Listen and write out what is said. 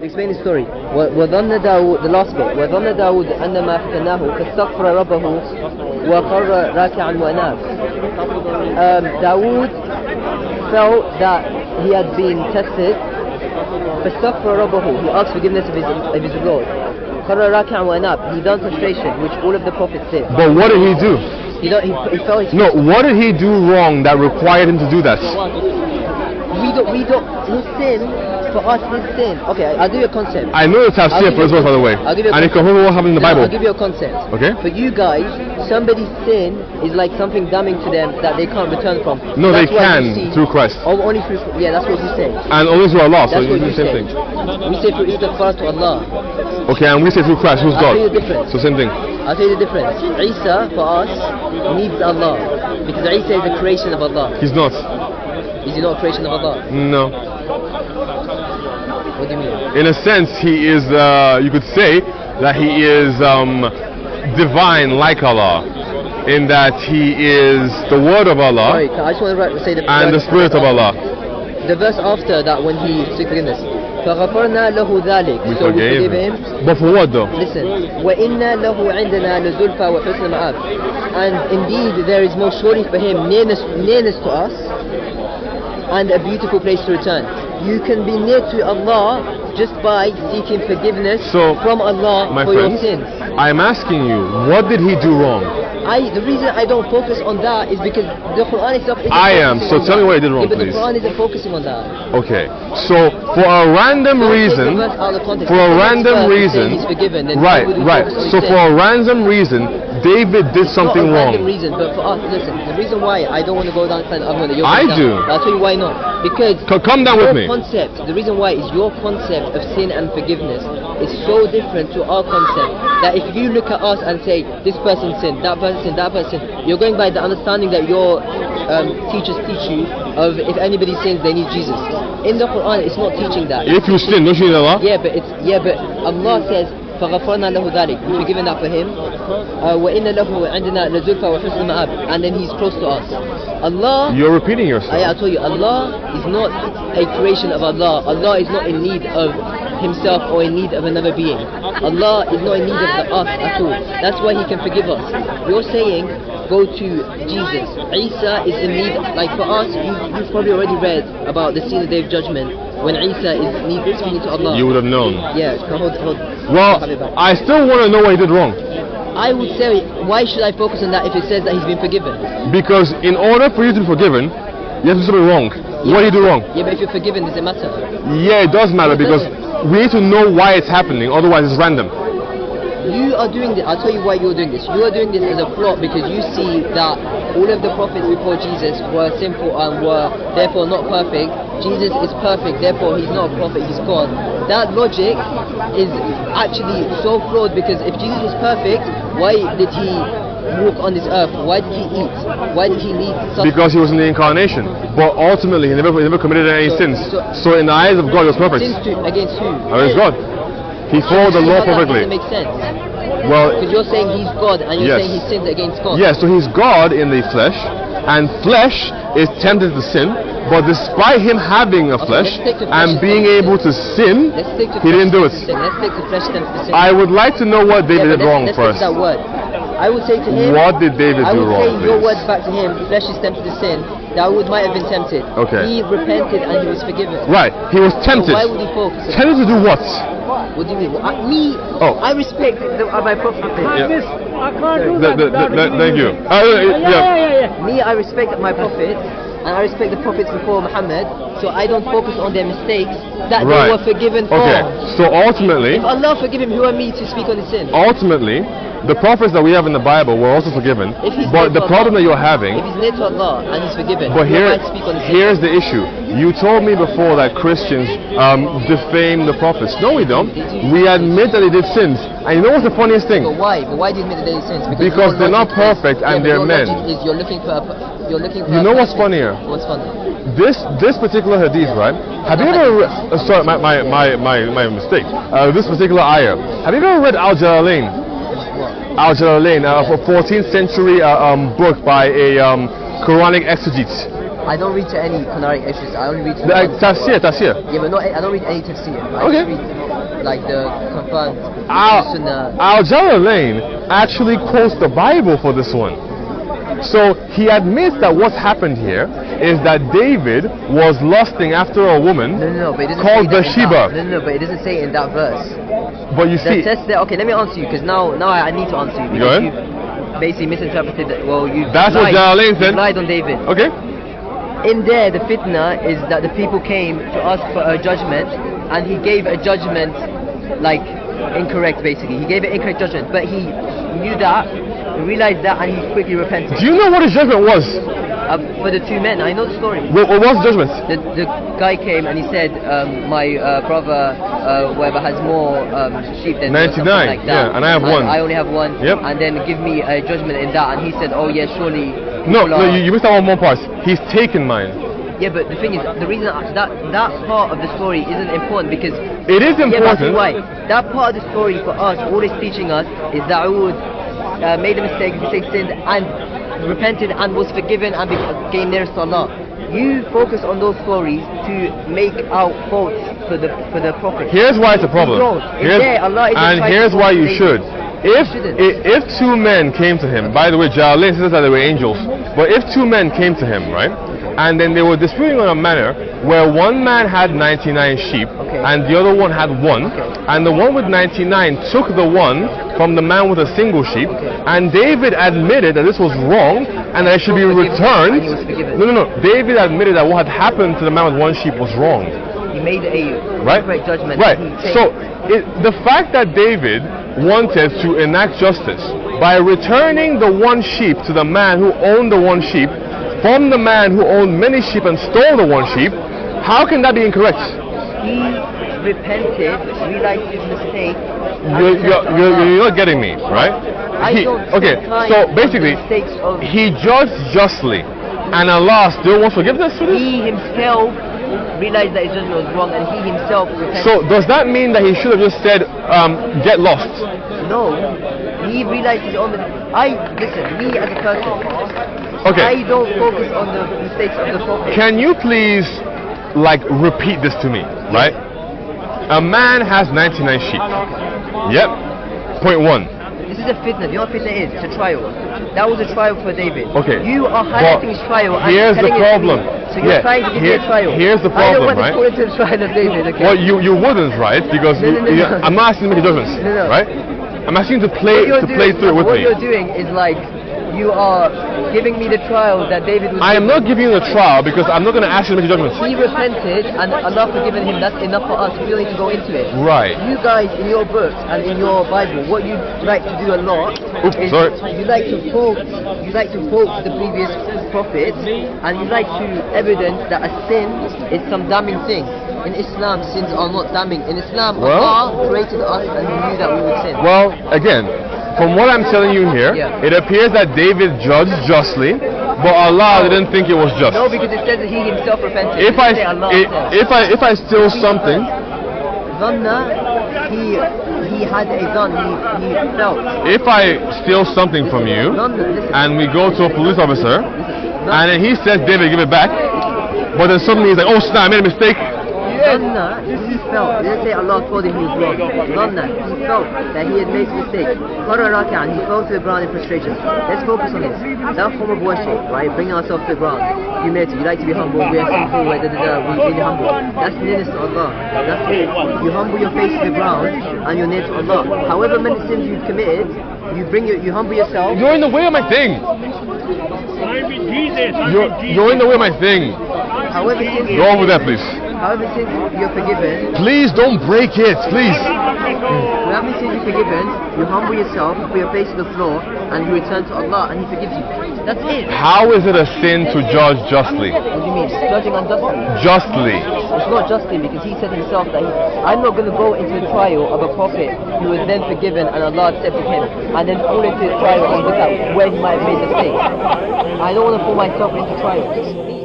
Explain the story. وظن داود, the last bit. وظن داود أن ما فتناه فاستغفر ربه وخر راكعا وأناب. Dawood felt that he had been tested. فاستغفر ربه, he asked forgiveness of his Lord. خر راكعا وأناب, he done prostration, which all of the prophets did. But what did he do? He felt his No, what did he do wrong that required him to do that? His sin, for us, his sin. Okay, I'll give you a concept. I know the tafsir for this one, by the way. I'll give you a and it can hold what happened in the Bible. I'll give you a concept. Okay. For you guys, somebody's sin is like something damning to them that they can't return from. No, that's they can through Christ. Oh, only through, yeah, that's what you say. And only through Allah, that's so it's the same thing. We say through istighfar to Allah. Okay, and we say through Christ, who's God? I'll tell you the difference. So same thing. I'll tell you the difference. Isa, for us, needs Allah. Because Isa is a creation of Allah. He's not. Is he not a creation of Allah? No. What do you mean? In a sense, he is, you could say that he is divine like Allah, in that he is the word of Allah. Sorry, I just want to say and the spirit of Allah. The verse after that, when he seek forgiveness. فغفرنا له ذلك. We so forgave we forgive him. But for what though? Listen. وإنا له عندنا لزلفى وحسن مآب. And indeed there is most surely for him nearness to us and a beautiful place to return. You can be near to Allah just by seeking forgiveness from Allah for your sins. I'm asking you, what did he do wrong? The reason I don't focus on that is because the Quran itself isn't so tell me what he did wrong, please. The Quran isn't focusing on that. Okay, so for a random reason, right, so for a random reason, David did something wrong. Random reason, but for us, listen, the reason why I don't want to go down the argument that you're I do. I'll tell you why not. Because come down with me. The reason why is your concept of sin and forgiveness is so different to our concept that if you look at us and say this person sinned, that person sinned, that person, you're going by the understanding that your teachers teach you of if anybody sins they need Jesus. In the Quran it's not teaching that. If you sin, don't you need Allah? Yeah, but Allah says فغفرنا له ذلك, we've forgiven that for him. وإن له عندنا لزلفى وحسن مآب, and then he's close to us. Allah. You're repeating yourself. I told you, Allah is not a creation of Allah. Allah is not in need of himself or in need of another being. Allah is not in need of us at all. That's why he can forgive us. You're saying go to Jesus. Isa is in need, like for us, you've probably already read about the scene of the Day of Judgment when Isa is speaking to Allah. You would have known. Yeah, hold. Well, I still want to know what he did wrong. I would say, why should I focus on that if it says that he's been forgiven? Because in order for you to be forgiven, you have to do something wrong. Yeah, what did you do wrong? Yeah, but if you're forgiven, does it matter? Yeah, it does matter because we need to know why it's happening, otherwise it's random. You are doing this, I'll tell you why you're doing this. You are doing this as a plot because you see that all of the prophets before Jesus were sinful and were therefore not perfect. Jesus is perfect, therefore he's not a prophet, he's God. That logic is actually so flawed because if Jesus was perfect, why did he walk on this earth? Why did he eat? Why did he lead such? Because he was in the incarnation. But ultimately he never committed any sins. So in the eyes of God he was perfect. Sins against who? Against God. He followed the law perfectly. That doesn't make sense. Well, because you're saying he's God and you're saying he sinned against God. Yes, so he's God in the flesh, and flesh is tempted to sin, but despite him having a flesh and being able to sin, he didn't do it. Let's take the flesh tempted to sin. I would like to know what David did wrong first. That word. I would say to him, what did David do wrong? I would say your words back to him, flesh is tempted to sin. Dawood might have been tempted. Okay. He repented and he was forgiven. Right, he was tempted. So why would he focus on tempted to do what? What do you mean? I respect my prophet. Yeah. I can't do that. Thank you. Me, I respect my prophet, and I respect the prophets before Muhammad, so I don't focus on their mistakes that they were forgiven for. Okay, so ultimately, if Allah forgive him, who are me to speak on his sin? Ultimately, the prophets that we have in the Bible were also forgiven, but the problem that you're having, if he's near to Allah and he's forgiven, but here's the issue. You told me before that Christians defame the prophets. No, we don't. We admit that they did sins. And you know what's the funniest thing? But why? But why do you admit that they did sins? Because they're not perfect and they're men. You're looking for you know what's funnier? What's funny? This particular hadith, right? Have you ever sorry, my mistake. This particular ayah. Have you ever read Al-Jalalain? Al-Jalalain, a 14th century book by a Quranic exegete. I don't read to any contradicts extras. I only read to Tafsir. Yeah, but I don't read any tafsir. I Okay. just read like the confirmed Sunnah. Al-Jalalain actually quotes the Bible for this one. So he admits that what's happened here is that David was lusting after a woman No, but it doesn't called say that in Bathsheba. that. No, but it doesn't say it in that verse. But you The see, test there. Okay, let me answer you because now I need to answer you Go because ahead. you basically misinterpreted that. Well, you That's what lied. Jalalain said. You lied on David. okay, In there, the fitna is that the people came to ask for a judgment, and he gave a judgment like incorrect. Basically, he gave an incorrect judgment, but he knew that, he realized that, and he quickly repented. do you know what his judgment was? For the two men, I know the story. What was the judgment? The guy came and he said, my brother, whoever has more sheep than me or something 99, like that. yeah, and I have one. I only have one. Yep. And then give me a judgment in that. And he said, oh yeah, surely. No, people are- you missed out on one part. He's taken mine. Yeah, but the thing is, the reason that part of the story isn't important because. It is Yeah, but I'll tell important. you why. That part of the story for us, all it's teaching us is that Dawood made a mistake, sinned, and repented and was forgiven and became nearest to Allah. You focus on those stories to make out faults for the prophet. Here's why it's a problem. You don't. It's there, Allah isn't And trying to here's why fault you David. should. shouldn't. If two men came to him, by the way, Jalalain says that they were angels, but if two men came to him, right, and then they were disputing on a matter where one man had 99 sheep and the other one had one, and the one with 99 took the one from the man with a single sheep, and David admitted that this was wrong and that it should be returned. No. David admitted that what had happened to the man with one sheep was wrong. He made a correct judgment. Right. So the fact that David wanted to enact justice by returning the one sheep to the man who owned the one sheep from the man who owned many sheep and stole the one sheep, how can that be incorrect? He repented, realized his mistake. You're not getting me, right? So basically, he judged justly, and Allah still wants forgiveness for this? He himself realized that his judgment was wrong, and he himself repented. So does that mean that he should have just said, get lost? No, he realized his own mistake. Listen, me as a person, I don't focus on the mistakes of the Prophet. Can you please, repeat this to me, right? A man has 99 sheep. Yep. Point one. This is a fitna. You know what fitna is? It's a trial. That was a trial for David. Okay. You are highlighting his trial. Here's the problem. So you're trying to give me a trial. Here's the problem, I don't want to put it to the trial of David. Okay? Well, you wouldn't, right? Because I'm not asking you to make judgments, right? I'm asking you to play through it with me. What you're doing is you are giving me the trial that David was. I am not giving you the trial because I'm not going to ask you to make judgments. He repented and Allah forgiven him. That's enough for us. We don't need to go into it. Right. You guys in your books and in your Bible, what you like to do a lot is you like to quote the previous prophets, and you like to evidence that a sin is some damning thing. In Islam, sins are not damning. In Islam, Allah created us and He knew that we would sin. Well, again, from what I'm telling you here, it appears that David judged justly, but Allah didn't think it was just. No, because it says that he himself repented. If I steal something, he had a gun. He felt. If I steal something from you, and we go to a police officer, and then he says, David, give it back, but then suddenly he's like, oh snap, I made a mistake. Dhanna, he felt. Let's say Allah told him he was wrong. Dhanna, he felt that he had made a mistake. He fell to the ground in frustration. Let's focus on this. That form of worship, right? Bringing ourselves to the ground. Humility. You like to be humble. We are sinful. We're really humble. That's nearness to Allah. That's it. You humble your face to the ground and you're near to Allah. However many sins you've committed, you humble yourself. You're in the way of my thing. You're in the way of my thing. However sins go on with that, please. However sins you're forgiven. Please don't break it, please. However sins you're forgiven, you humble yourself, you put your face to the floor, and you return to Allah, and He forgives you. That's it. How is it a sin to judge justly? What do you mean? Judging unjustly. Justly. It's not justly because He said Himself that I'm not going to go into the trial of a prophet who was then forgiven and Allah accepted him, and then fall into the trial and look at where he might have made mistakes. I don't want to put myself into trials.